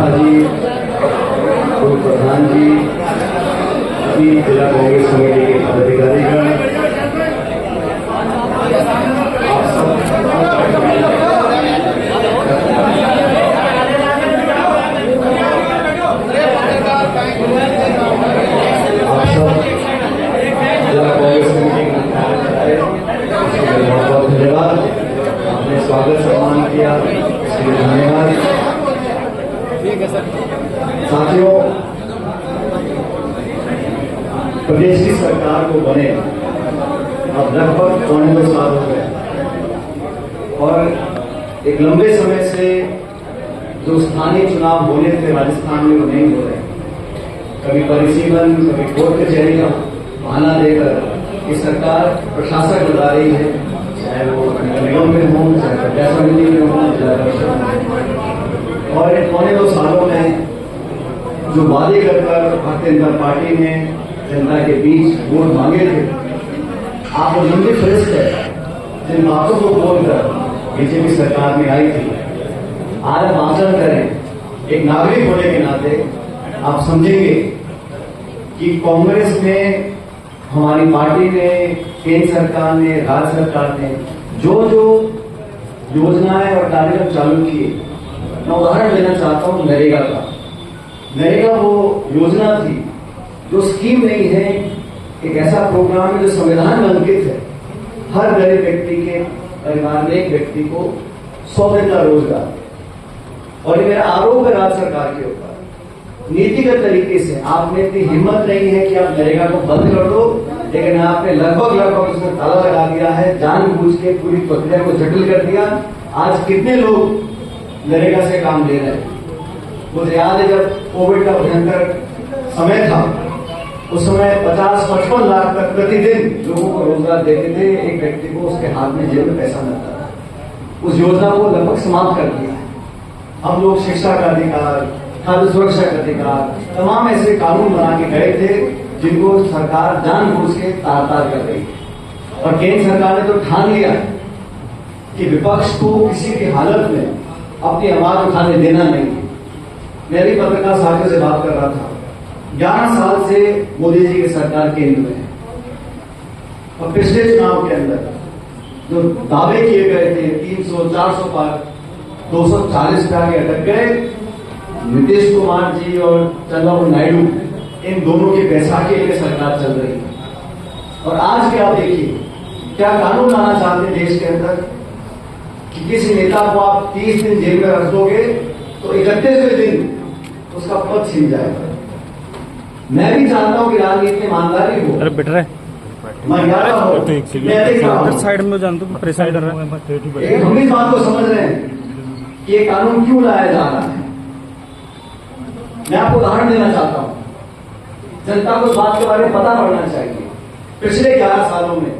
शर्मा जी, पूर्व प्रधान जी, सभी जिला कांग्रेस कमेटी के पदाधिकारीगण, आप सब जिला कांग्रेस कमेटी बहुत बहुत धन्यवाद। आपने स्वागत सम्मान किया, इसके लिए धन्यवाद। साथियों, प्रदेश की सरकार को बने अब लगभग 2 साल हो गए और एक लंबे समय से जो स्थानीय चुनाव होने थे राजस्थान में वो नहीं हो रहे। कभी परिसीमन, कभी कोर्ट कचहरी का बहाना देकर ये सरकार प्रशासक बता रही है, चाहे वो नगर निगम में हो, चाहे पंचायत समिति में हो, जिला परिषद में। और इन 2 सालों में जो वादे कर भारतीय जनता पार्टी ने जनता के बीच वोट मांगे थे, आप लंबी फहरिस्त है जिन बातों को बोलकर बीजेपी सरकार में आई थी। आज हम आचरण करें, एक नागरिक होने के नाते आप समझेंगे कि कांग्रेस में हमारी पार्टी ने, केंद्र सरकार ने, राज्य सरकार ने जो जो योजनाएं और कार्यक्रम चालू किए, मैं उदाहरण देना चाहता हूं नरेगा का। नरेगा वो योजना थी जो स्कीम नहीं है, एक ऐसा प्रोग्राम है जो संविधान में अंकित है। हर गरीब व्यक्ति के परिवार में एक व्यक्ति को 100 दिन का रोजगार। और ये मेरा आरोप है राज्य सरकार के ऊपर, नीतिगत तरीके से आपने इतनी हिम्मत नहीं है कि आप नरेगा को बंद कर दो, लेकिन आपने लगभग उसमें ताला लगा दिया है, जानबूझ के पूरी प्रक्रिया को जटिल कर दिया। आज कितने लोग नरेगा से काम ले रहे हैं? मुझे याद है जब कोविड का भयंकर समय था, उस समय 50-55 लाख तक प्रतिदिन लोगों को रोजगार देते थे। एक व्यक्ति को उसके हाथ में जेब में पैसा मिलता था। उस योजना को लगभग समाप्त कर दिया है। हम लोग शिक्षा का अधिकार, खाद्य सुरक्षा का अधिकार, तमाम ऐसे कानून बना के गए थे जिनको सरकार जानबूझ के तार-तार कर रही है। और केंद्र सरकार ने तो ठान लिया कि विपक्ष को किसी भी हालत में अपनी आवाज उठाने देना नहीं है। मैं भी पत्रकार साथियों से बात कर रहा था, 11 साल से मोदी जी की सरकार केंद्र में है और पिछले चुनाव के अंदर जो दावे किए गए थे 300-400 पार 240 पे आगे अटक गए। नीतीश कुमार जी और चंद्रबाबू नायडू, इन दोनों की बैसाखी के सरकार चल रही है। और आज के आप देखिए क्या कानून लाना चाहते हैं देश के अंदर कि किसी नेता को आप 30 दिन जेल में रख दोगे तो 31वें दिन उसका पद छिन जाएगा। मैं भी चाहता हूं कि राजनीति में ईमानदारी हो। अरे बेटर है साइड में जानते हम इस बात को समझ रहे हैं कि ये कानून क्यों लाया जा रहा है। मैं आपको उदाहरण देना चाहता हूं, जनता को इस बात के बारे में पता पड़ना चाहिए। पिछले 11 सालों में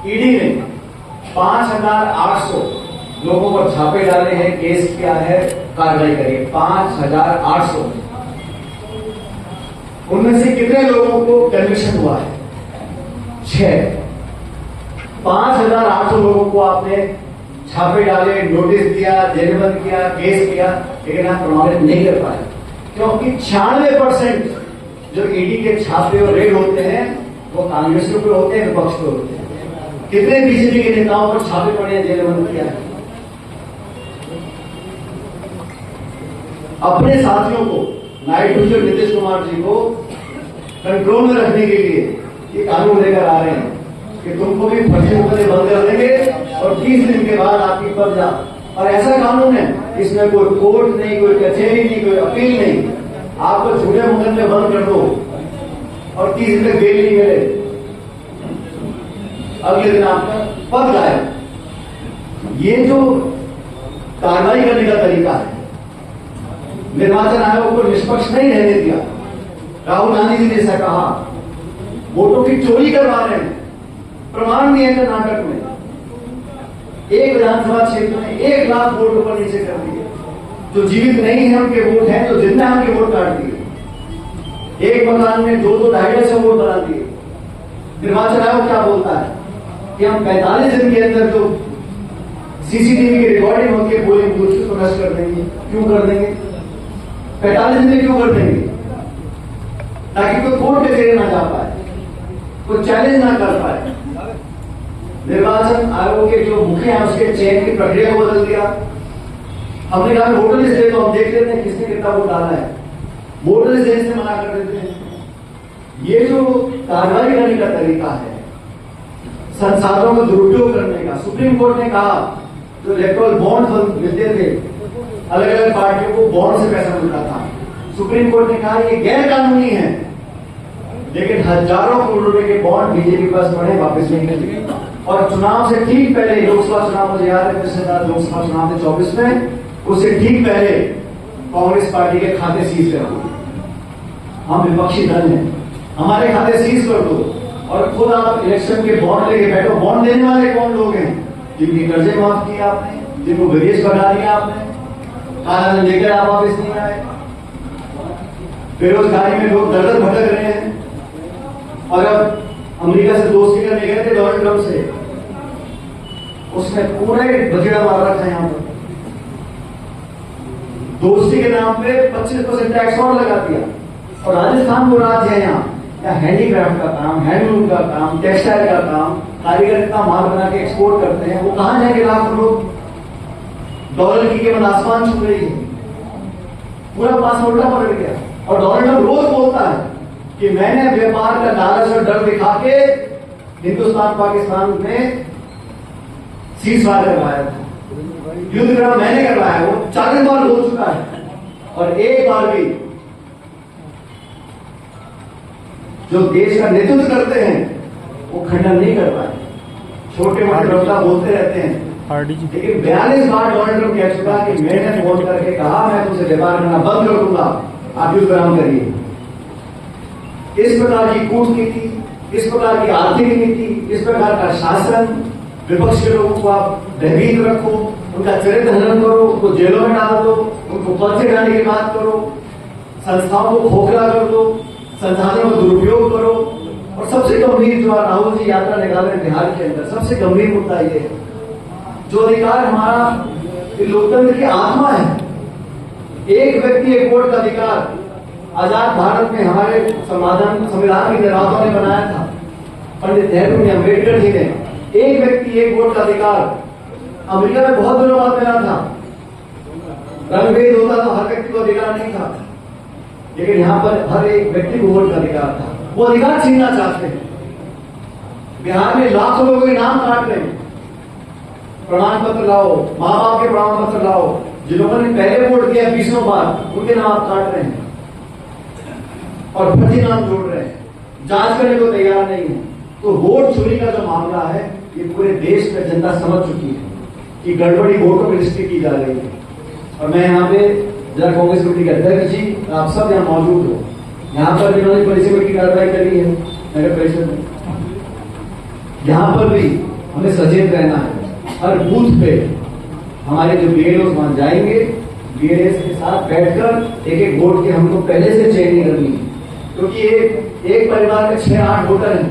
ईडी ने 5800 लोगों पर छापे डाले हैं, केस किया है, कार्रवाई करी है। 5800। उनमें से कितने लोगों को कन्विक्शन हुआ है? 6। 5800 लोगों को आपने छापे डाले, नोटिस दिया, जेलबंद किया, केस किया, लेकिन आप प्रमाणित नहीं कर पाए क्योंकि 96% जो ईडी के छापे और रेड होते हैं वो कांग्रेसियों पे होते हैं, विपक्ष पे होते हैं। कितने बीजेपी के नेताओं पर छापे पड़े हैं, जेलबंद किया है। अपने साथियों को, नायडू जी और नीतीश कुमार जी को कंट्रोल में रखने के लिए ये कानून लेकर आ रहे हैं कि तुमको भी फर्जी मुकदमे बंद कर देंगे और 30 दिन के बाद आपकी पद जा। और ऐसा कानून है इसमें कोई कोर्ट नहीं, कोई कचहरी नहीं, कोई अपील नहीं। आपको झूठे मुकदमे बंद कर दो और 30 दिन तक बेल नहीं मिले, अगले दिन आपका पद गायब। ये जो कार्रवाई करने का तरीका है, निर्वाचन आयोग को निष्पक्ष नहीं रहने दिया। राहुल गांधी जी ने ऐसा कहा, वोटों की चोरी करवा रहे हैं, प्रमाण नहीं है कर्नाटक में। एक विधानसभा क्षेत्र में 1 लाख वोट ऊपर नीचे कर दिए। जो जीवित नहीं है उनके वोट हैं, तो जिंदा उनके वोट काट दिए। एक मकान में 2-2, 250 वोट बना दिए। निर्वाचन आयोग क्या बोलता है कि हम 45 दिन के अंदर जो सीसीटीवी की रिकॉर्डिंग होती है पोलिंग बूथ की, तो नष्ट कर देंगे। क्यों कर देंगे? 45 दिन में क्यों कर देंगे? ताकि कोई कोर्ट के जरिए ना जा पाए, कोई चैलेंज ना कर पाए। निर्वाचन आयोग के जो मुखिया हैं उसके चयन की प्रक्रिया को बदल दिया। हमने कहा वोटर लिस्ट दे, तो हम देख लेते हैं किसने कितना वोट डाला है, वोटर लिस्ट देने से मना कर देते हैं। ये जो कार्रवाई करने का तरीका है, संसाधनों का दुरुपयोग करने का, सुप्रीम कोर्ट ने कहा जो इलेक्टोरल बॉन्ड मिलते थे अलग अलग पार्टियों को, बॉन्ड से पैसा मिलता था, सुप्रीम कोर्ट ने कहा ये गैर कानूनी है। लेकिन हजारों करोड़ रुपए के बॉन्ड बीजेपी पास पड़े, वापस नहीं मिले। और चुनाव से ठीक पहले, लोकसभा चुनाव मुझे याद है, पिछले साल लोकसभा चुनाव थे 24 में, उससे ठीक पहले कांग्रेस पार्टी के खाते सीज कर दो। हम विपक्षी दल हैं, हमारे खाते सीज कर दो। और खुद आप इलेक्शन के बॉन्ड लेके बैठो। बॉन्ड देने वाले कौन लोग हैं? जिनके कर्जे माफ किए आपने, जिनको विदेश बढ़ा दिया आपने, काला धन लेकर आप वापस नहीं आए, बेरोजगारी में लोग दर दर भटक रहे हैं। और अब अमेरिका से दोस्ती करने गए थे डोनाल्ड ट्रंप से, उसने पूरे बजड़ा मार रखा है। यहां पर दोस्ती के नाम पे 25% टैक्स और लगा दिया। और राजस्थान को राज्य है यहाँ हैंडीक्राफ्ट का काम, हैंडलूम का काम, टेक्सटाइल का काम, कारीगर इतना माल बना के एक्सपोर्ट करते हैं, वो कहां जाएंगे लाखों लोग? डॉलर की कीमत आसमान छू रही है, पूरा पास उल्टा पकड़ गया। और डोनाल्ड ट्रंप रोज बोलता है कि मैंने व्यापार का लालच और डर दिखा के हिंदुस्तान पाकिस्तान में सीज फायर करवाया था, युद्ध विराम मैंने करवाया। वो 40 बार हो चुका है और एक बार भी जो देश का नेतृत्व करते हैं वो खंडन नहीं कर पाए। छोटे मोटे डॉक्टर बोलते रहते हैं, लेकिन 42 बार डोनाल्ड ट्रंप कह चुका कि मैंने फोन करके कहा मैं तुमसे व्यापार करना बंद कर दूंगा, आप युद्ध विराम करिए। इस प्रकार की कूटनीति, इस प्रकार की आर्थिक नीति, इस प्रकार का शासन, विपक्ष के लोगों को आप भयभीत रखो, उनका चरित्र हनन करो, उनको जेलों में डाल दो, उनको पर्चे खाने की बात करो, संस्थाओं को खोखला कर दो, संसाधनों का दुरुपयोग करो। और सबसे गंभीर जो राहुल जी यात्रा निकाल रहे हैं बिहार के अंदर, सबसे गंभीर मुद्दा ये है, जो अधिकार हमारा लोकतंत्र की आत्मा है, एक व्यक्ति एक वोट का अधिकार, आजाद भारत में हमारे संविधान के निर्माताओं ने बनाया था, पंडित नेहरू ने, अम्बेडकर जी ने, एक व्यक्ति एक वोट का अधिकार। अमेरिका में बहुत दिनों बाद मिला था, रंगभेद होता था, हर व्यक्ति को अधिकार नहीं था, लेकिन यहां पर हर एक व्यक्ति को वोट का अधिकार था। वो अधिकार छीनना चाहते हैं। बिहार में लाखों लोगों के नाम काट रहे हैं, प्रमाण पत्र लाओ, माँ बाप के प्रमाण पत्र लाओ, जिन्होंने पहले वोट दिया 20 बार, उनके नाम आप काट रहे हैं और फर्जी नाम जोड़ रहे हैं, जांच करने को तैयार नहीं है। तो वोट चोरी का जो मामला है, ये पूरे देश में जनता समझ चुकी है कि गड़बड़ी वोटों की लिस्ट की जा रही है। और मैं यहाँ पे जिला कांग्रेस कमेटी के अध्यक्ष जी, आप सब यहाँ मौजूद हो, यहाँ पर जिन्होंने परिषद की कार्रवाई करी है नगर परिषद में, यहाँ पर भी हमें सचेत रहना है। हर बूथ पे हमारे जो बीएलओ वहां जाएंगे, बीएलएस के साथ बैठकर एक एक वोट के हमको पहले से चयनिंग करनी है, क्योंकि एक परिवार में 6-8 वोटर हैं,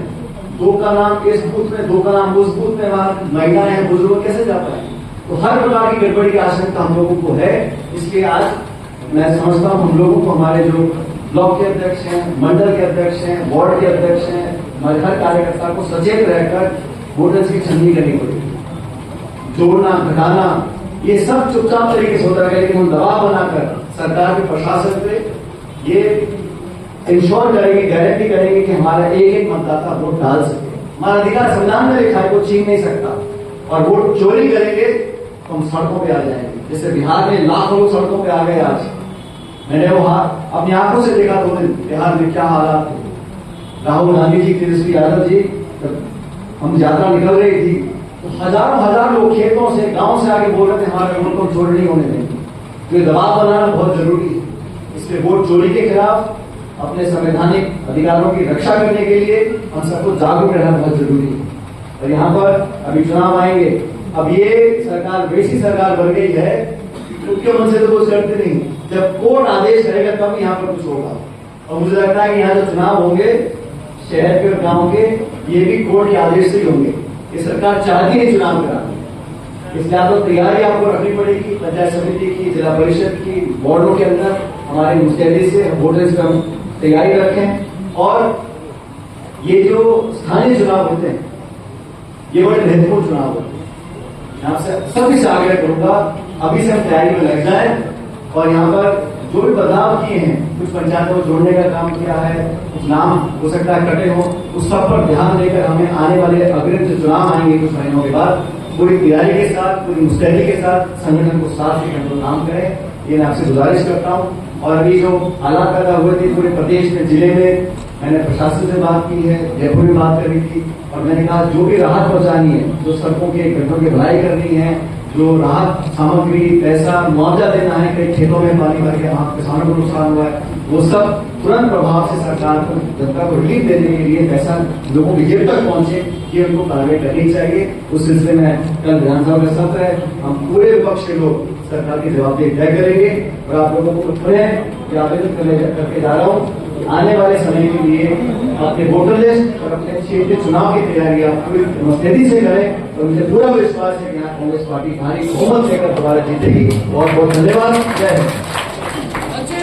2 का नाम इस बूथ में, 2 का नाम उस बूथ में, वहां महिलाएं हैं, बुजुर्ग कैसे जा पाए? तो हर प्रकार की गड़बड़ी की आशंका हम लोगों को है। इसलिए आज मैं समझता हूँ हम लोगों को, हमारे जो ब्लॉक के अध्यक्ष हैं, मंडल के अध्यक्ष हैं, वार्ड के अध्यक्ष हैं, हमारे हर कार्यकर्ता को सचेत रहकर वोटर्स की छंटनी करनी पड़ेगी। जोड़ना, घटाना, ये सब चुपचाप तरीके से होता है, लेकिन हम दबाव बनाकर सरकार के प्रशासन पे ये इंश्योर करेंगे, गारंटी करेंगे कि हमारा एक एक मतदाता वोट डाल सके। हमारा अधिकार संविधान में लिखा है, कोई छीन नहीं सकता। और वोट चोरी करेंगे तो हम सड़कों पे आ जाएंगे, जैसे बिहार में लाखों लोग सड़कों पे आ गए। आज मैंने वो अपनी आंखों से देखा 2 दिन बिहार में क्या हालात थे। राहुल गांधी जी, तेजस्वी यादव जी, जब हम यात्रा निकल रही थी तो हजार लोग खेतों से, गांव से आके बोल रहे थे हमारे वोट को चोरी नहीं होने देंगे। तो ये दबाव बनाना बहुत जरूरी है। इसलिए वोट चोरी के खिलाफ अपने संवैधानिक अधिकारों की रक्षा करने के लिए हम सबको जागरूक रहना बहुत जरूरी है। और यहाँ पर अभी चुनाव आएंगे, अब ये सरकार वैसी सरकार बन गई है, मुख्यमंत्री से तो कुछ करते नहीं, जब कोर्ट आदेश करेगा तब यहाँ पर कुछ होगा। और मुझे लगता है कि यहाँ जो चुनाव होंगे शहर के और गांव के, ये भी कोर्ट के आदेश से ही होंगे। ये सरकार चाहती है चुनाव कराना, इसलिए आपको तैयारी आपको रखनी पड़ेगी। पंचायत समिति की, जिला परिषद की, वार्डों के अंदर हमारी मुस्तैदी से वोटर्स का तैयारी रखें। और ये जो स्थानीय चुनाव होते हैं ये बड़े महत्वपूर्ण चुनाव होते हैं। यहाँ से सभी से आग्रह करूंगा अभी से हम तैयारी में लग जाए और यहाँ पर जो भी बदलाव किए हैं, कुछ पंचायतों को जोड़ने का काम किया है, कुछ नाम हो सकता है कटे हो, उस सब पर ध्यान देकर हमें आने वाले अग्रिम जो चुनाव आएंगे कुछ महीनों के बाद पूरी तैयारी के साथ, पूरी मुस्तैदी के साथ संगठन को साथ लेकर हम लोग काम करें, ये मैं आपसे गुजारिश करता हूँ। और अभी जो हालात पैदा हुए थे पूरे प्रदेश में, जिले में, मैंने प्रशासन से बात की है, जयपुर में बात करी थी और मैंने कहा जो भी राहत पहुंचानी है, जो सड़कों के गड्ढों की भराई करनी है, जो राहत सामग्री, पैसा, मुआवजा देना है, कई खेतों में पानी भर के वहां किसानों को नुकसान हुआ है, वो सब तुरंत प्रभाव से सरकार को, जनता को रिलीफ देने के लिए पैसा लोगों की जेब तक पहुंचे, ये उनको कार्रवाई करनी चाहिए। उस सिलसिले में कल विधानसभा का सत्र है, हम पूरे विपक्ष के लोग सरकार की जवाबदेही तय करेंगे और आप लोगों को खुद आवेदन करके जा रहा हूँ आने वाले समय के लिए अपने वोटर लिस्ट और अपने क्षेत्रीय चुनाव की तैयारी आप पूरी मुस्तैदी से करें। और मुझे पूरा विश्वास है कि यहाँ कांग्रेस पार्टी भारी बहुमत लेकर दोबारा जीतेगी। बहुत बहुत धन्यवाद। जय हिंद।